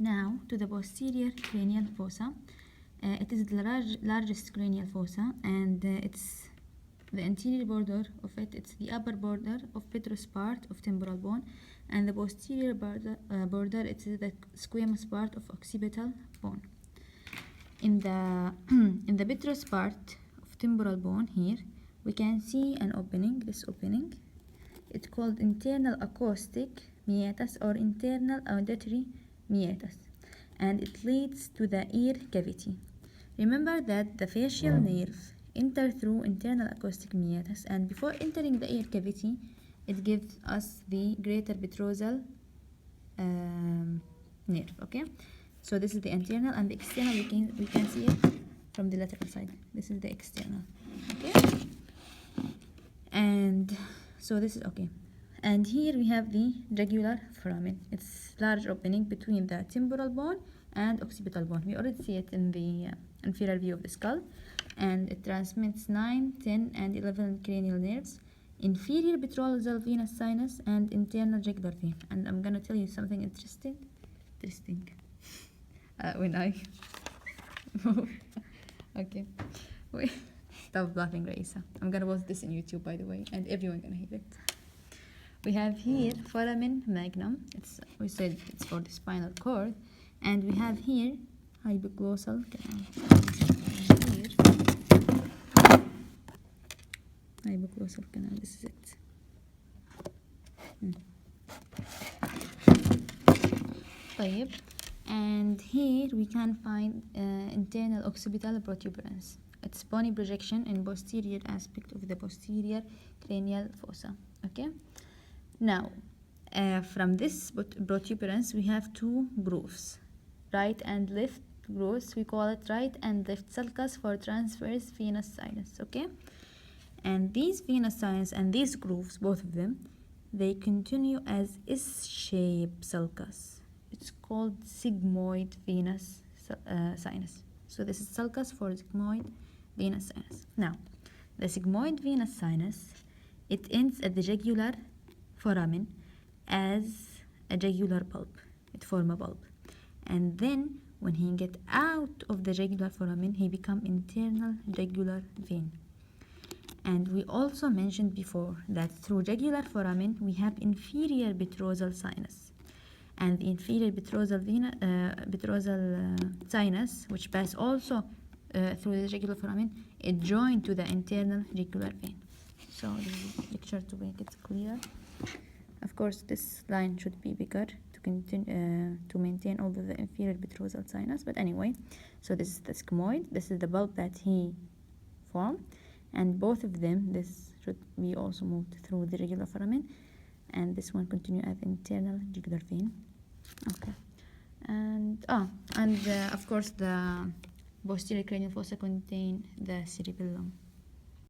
Now to the posterior cranial fossa. It is the largest cranial fossa, and it's the anterior border of it. It's the upper border of petrous part of temporal bone, and the posterior border it's the squamous part of occipital bone. In the in the petrous part of temporal bone here, we can see an opening. This opening, it's called internal acoustic meatus or internal auditory meatus, and it leads to the ear cavity. Remember that the facial nerve enter through internal acoustic meatus, and before entering the ear cavity, it gives us the greater petrosal nerve. Okay, so this is the internal, and the external we can see it from the lateral side. This is the external. Okay, and so this is okay. And here we have the jugular foramen. It's large opening between the temporal bone and occipital bone. We already see it in the inferior view of the skull, and it transmits 9, 10, and 11 cranial nerves, inferior petrosal venous sinus, and internal jugular vein. And I'm gonna tell you something interesting. When I okay, wait, stop laughing, Raisa. I'm gonna post this in YouTube, by the way, and everyone gonna hear it. We have here foramen magnum. We said it's for the spinal cord, and we have here hypoglossal canal. Here, hypoglossal canal. This is it. طيب. And here we can find internal occipital protuberance. It's bony projection in posterior aspect of the posterior cranial fossa. Okay. Now, from this protuberance, we have two grooves, right and left grooves. We call it right and left sulcus for transverse venous sinus. Okay, and these venous sinus and these grooves, both of them, they continue as S-shaped sulcus. It's called sigmoid venous sinus. So this is sulcus for sigmoid venous sinus. Now, the sigmoid venous sinus, it ends at the jugular foramen as a jugular bulb. It forms a bulb, and then when he get out of the jugular foramen, he become internal jugular vein. And we also mentioned before that through jugular foramen we have inferior petrosal sinus, and the inferior petrosal sinus, which pass also through the jugular foramen, it joined to the internal jugular vein. So this is a picture to make it clear. Of course, this line should be bigger to continue to maintain all of the inferior petrosal sinus. But anyway, so this is the sigmoid. This is the bulb that he formed, and both of them, this should be also moved through the jugular foramen, and this one continue as internal jugular vein. Okay, and of course the posterior cranial fossa contain the cerebellum.